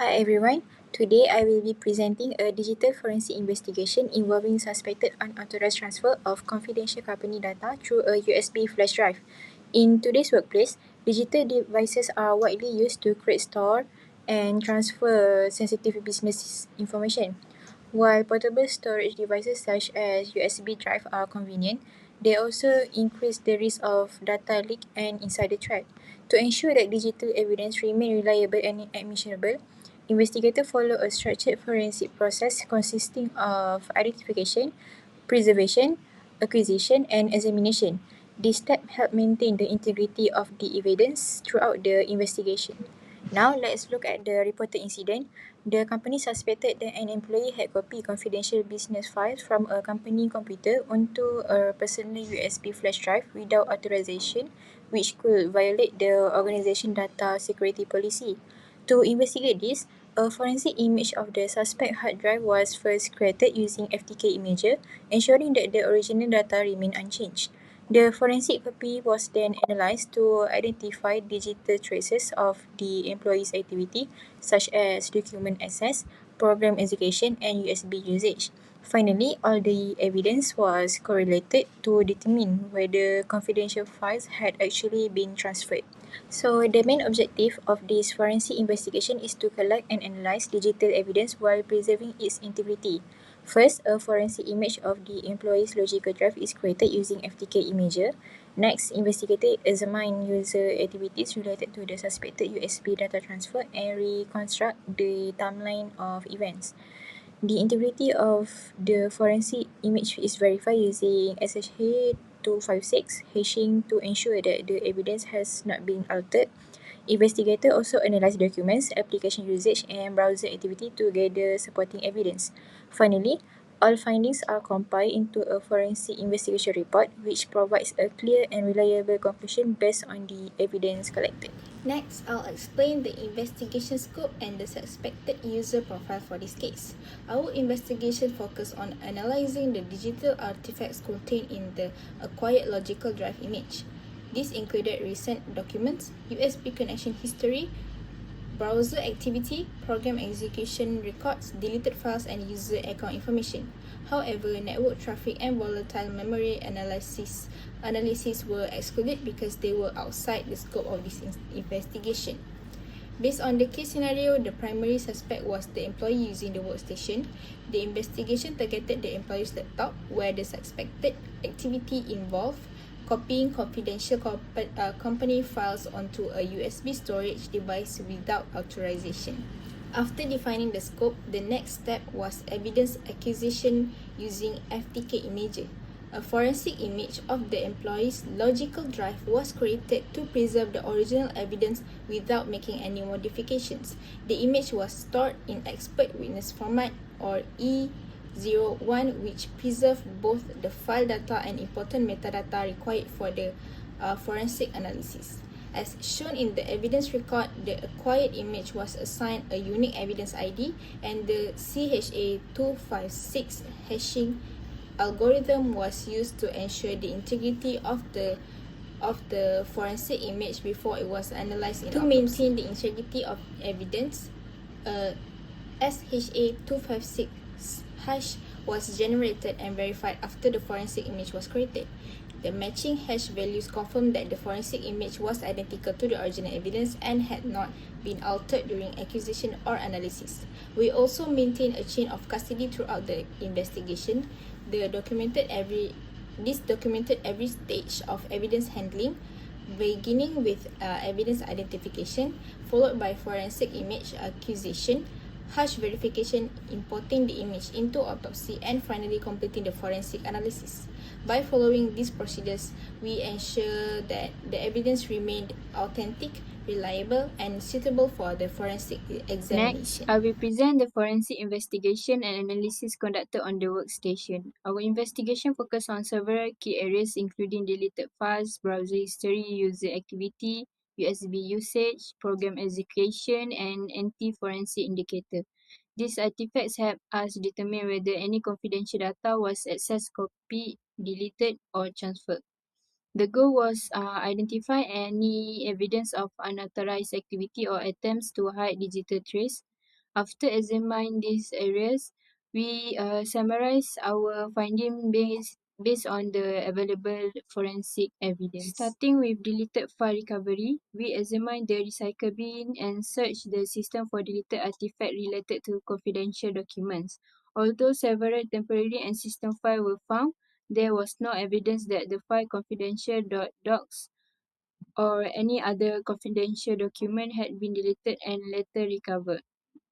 Hi everyone. Today I will be presenting a digital forensic investigation involving suspected unauthorized transfer of confidential company data through a USB flash drive. In today's workplace, digital devices are widely used to create, store, and transfer sensitive business information. While portable storage devices such as USB drive are convenient, they also increase the risk of data leak and insider threat. To ensure that digital evidence remain reliable and admissible, investigators follow a structured forensic process consisting of identification, preservation, acquisition, and examination. These steps help maintain the integrity of the evidence throughout the investigation. Now, let's look at the reported incident. The company suspected that an employee had copied confidential business files from a company computer onto a personal USB flash drive without authorization, which could violate the organization data security policy. To investigate this, a forensic image of the suspect hard drive was first created using FTK Imager, ensuring that the original data remained unchanged. The forensic copy was then analyzed to identify digital traces of the employee's activity, such as document access, program execution, and USB usage. Finally, all the evidence was correlated to determine whether confidential files had actually been transferred. So, the main objective of this forensic investigation is to collect and analyze digital evidence while preserving its integrity. First, a forensic image of the employee's logical drive is created using FTK Imager. Next, investigators examine user activities related to the suspected USB data transfer and reconstruct the timeline of events. The integrity of the forensic image is verified using SSH256 hashing to ensure that the evidence has not been altered. Investigators also analyze documents, application usage, and browser activity to gather supporting evidence. Finally, all findings are compiled into a forensic investigation report, which provides a clear and reliable conclusion based on the evidence collected. Next, I'll explain the investigation scope and the suspected user profile for this case. Our investigation focused on analyzing the digital artifacts contained in the acquired logical drive image. This included recent documents, USB connection history, browser activity, program execution records, deleted files, and user account information. However, network traffic and volatile memory analysis were excluded because they were outside the scope of this investigation. Based on the case scenario, the primary suspect was the employee using the workstation. The investigation targeted the employee's laptop, where the suspected activity involved copying confidential company files onto a USB storage device without authorization. After defining the scope, the next step was evidence acquisition using FTK Imager. A forensic image of the employee's logical drive was created to preserve the original evidence without making any modifications. The image was stored in expert witness format or E01, which preserved both the file data and important metadata required for the forensic analysis. As shown in the evidence record, the acquired image was assigned a unique evidence ID, and the CHA256 hashing algorithm was used to ensure the integrity of the forensic image before it was analyzed in autopsy. To maintain the integrity of evidence, a SHA256 hash was generated and verified after the forensic image was created. The matching hash values confirmed that the forensic image was identical to the original evidence and had not been altered during acquisition or analysis. We also maintained a chain of custody throughout the investigation. This documented every stage of evidence handling, beginning with evidence identification, followed by forensic image acquisition, hash verification, importing the image into autopsy, and finally completing the forensic analysis. By following these procedures, we ensure that the evidence remained authentic, reliable, and suitable for the forensic examination. Next, I will present the forensic investigation and analysis conducted on the workstation. Our investigation focused on several key areas including deleted files, browser history, user activity, USB usage, program execution, and anti-forensic indicator. These artifacts help us determine whether any confidential data was accessed, copied, deleted, or transferred. The goal was identify any evidence of unauthorized activity or attempts to hide digital trace. After examining these areas, we summarize our finding based on the available forensic evidence. Starting with deleted file recovery, we examine the recycle bin and search the system for deleted artifact related to confidential documents. Although several temporary and system files were found, there was no evidence that the file confidential.docs or any other confidential document had been deleted and later recovered.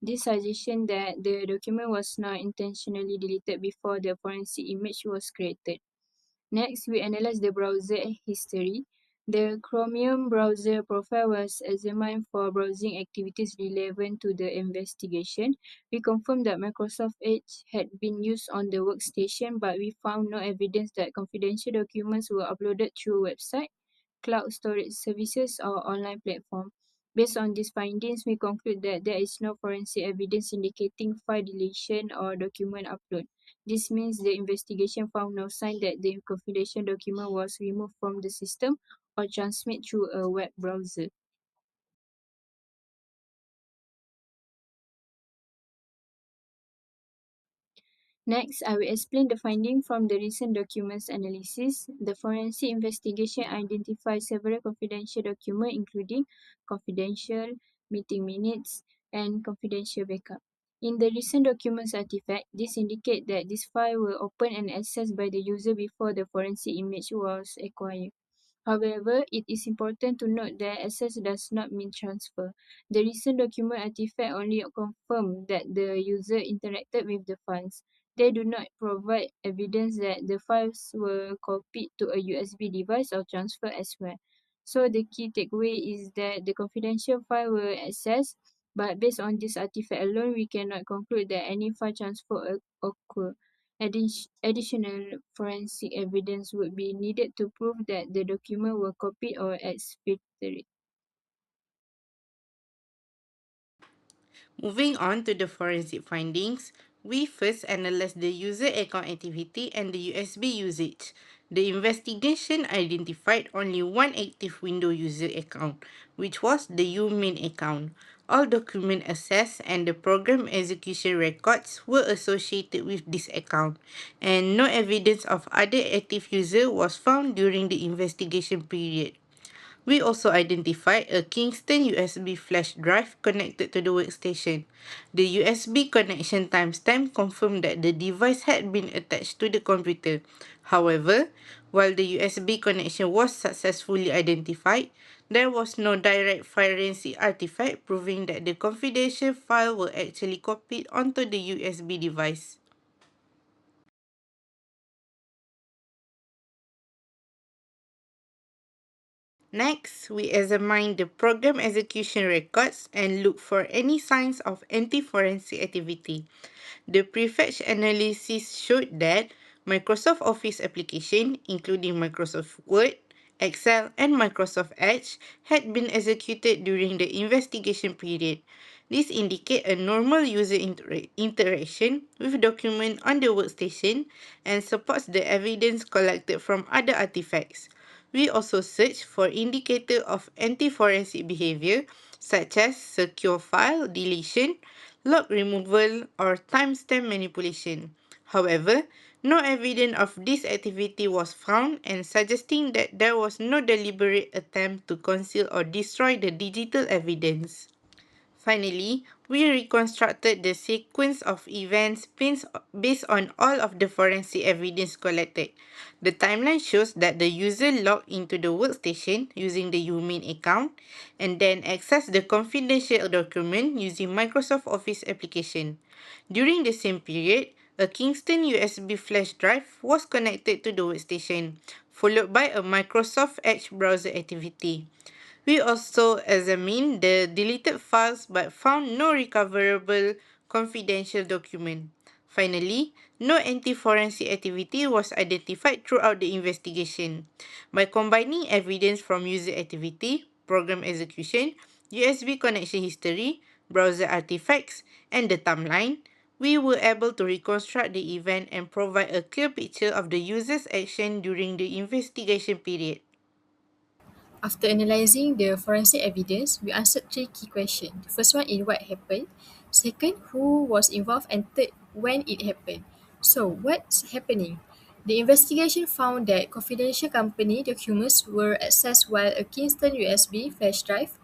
This suggestion that the document was not intentionally deleted before the forensic image was created. Next, we analyze the browser history. The Chromium browser profile was examined for browsing activities relevant to the investigation. We confirmed that Microsoft Edge had been used on the workstation, but we found no evidence that confidential documents were uploaded through a website, cloud storage services, or online platform. Based on these findings, we conclude that there is no forensic evidence indicating file deletion or document upload. This means the investigation found no sign that the confidential document was removed from the system or transmitted through a web browser. Next, I will explain the finding from the recent documents analysis. The forensic investigation identified several confidential documents, including confidential meeting minutes and confidential backup. In the recent documents artifact, this indicates that these files were opened and accessed by the user before the forensic image was acquired. However, it is important to note that access does not mean transfer. The recent document artifact only confirm that the user interacted with the files. They do not provide evidence that the files were copied to a USB device or transferred elsewhere. So the key takeaway is that the confidential file were accessed, but based on this artifact alone, we cannot conclude that any file transfer occurred. Additional forensic evidence would be needed to prove that the documents were copied or exfiltrated. Moving on to the forensic findings, we first analyze the user account activity and the USB usage. The investigation identified only one active Windows user account, which was the umain account. All document access and the program execution records were associated with this account, and no evidence of other active user was found during the investigation period. We also identified a Kingston USB flash drive connected to the workstation. The USB connection timestamp confirmed that the device had been attached to the computer. However, while the USB connection was successfully identified, there was no direct forensic artifact proving that the confidential file were actually copied onto the USB device. Next, we examine the program execution records and look for any signs of anti-forensic activity. The prefetch analysis showed that Microsoft Office application, including Microsoft Word, Excel, and Microsoft Edge, had been executed during the investigation period. This indicates a normal user interaction with document on the workstation and supports the evidence collected from other artifacts. We also search for indicators of anti-forensic behavior such as secure file deletion, log removal, or timestamp manipulation. However, no evidence of this activity was found and suggesting that there was no deliberate attempt to conceal or destroy the digital evidence. Finally, we reconstructed the sequence of events based on all of the forensic evidence collected. The timeline shows that the user logged into the workstation using the umain account and then accessed the confidential document using Microsoft Office application. During the same period, a Kingston USB flash drive was connected to the workstation, followed by a Microsoft Edge browser activity. We also examined the deleted files but found no recoverable confidential document. Finally, no anti-forensic activity was identified throughout the investigation. By combining evidence from user activity, program execution, USB connection history, browser artifacts, and the timeline, we were able to reconstruct the event and provide a clear picture of the user's action during the investigation period. After analysing the forensic evidence, we answered three key questions. The first one is what happened. Second, who was involved, and third, when it happened. So, what's happening? The investigation found that confidential company documents were accessed while a Kingston USB flash drive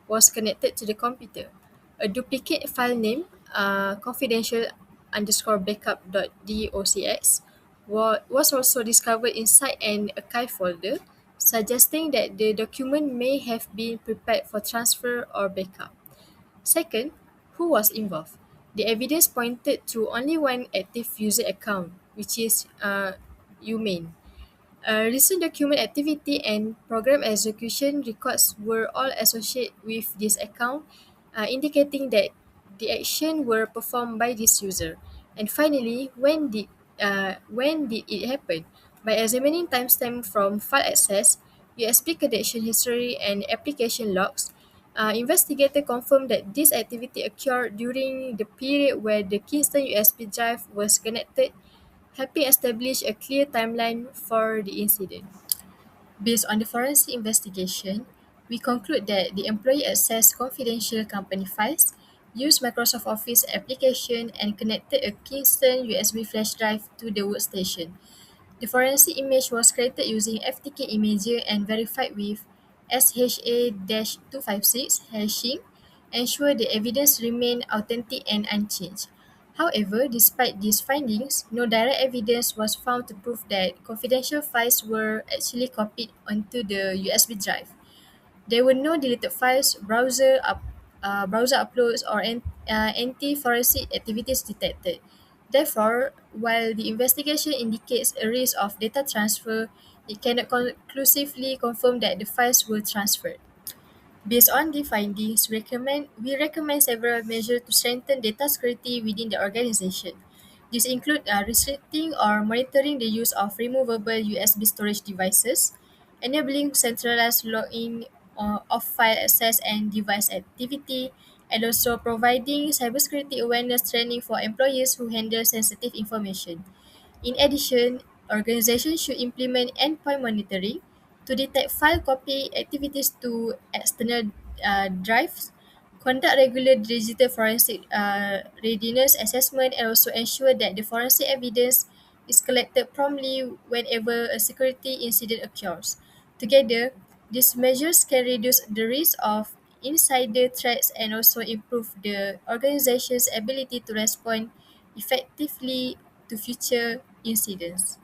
was connected to the computer. A duplicate file name, confidential underscore backup.docx, was also discovered inside an archive folder, suggesting that the document may have been prepared for transfer or backup. Second, who was involved? The evidence pointed to only one active user account, which is Umain. Recent document activity and program execution records were all associated with this account, indicating that the action were performed by this user. And finally, when did it happen? By examining timestamp from file access, USB connection history, and application logs, investigator confirmed that this activity occurred during the period where the Kingston USB drive was connected, helping establish a clear timeline for the incident. Based on the forensic investigation, we conclude that the employee accessed confidential company files, used Microsoft Office application, and connected a Kingston USB flash drive to the workstation. The forensic image was created using FTK Imager and verified with SHA-256 hashing, ensure the evidence remained authentic and unchanged. However, despite these findings, no direct evidence was found to prove that confidential files were actually copied onto the USB drive. There were no deleted files, browser uploads, or anti-forensic activities detected. Therefore, while the investigation indicates a risk of data transfer, it cannot conclusively confirm that the files were transferred. Based on the findings, we recommend several measures to strengthen data security within the organization. These include restricting or monitoring the use of removable USB storage devices, enabling centralized login of file access and device activity, and also providing cybersecurity awareness training for employees who handle sensitive information. In addition, organizations should implement endpoint monitoring to detect file copy activities to external drives, conduct regular digital forensic readiness assessment, and also ensure that the forensic evidence is collected promptly whenever a security incident occurs. Together, these measures can reduce the risk of insider threats and also improve the organization's ability to respond effectively to future incidents.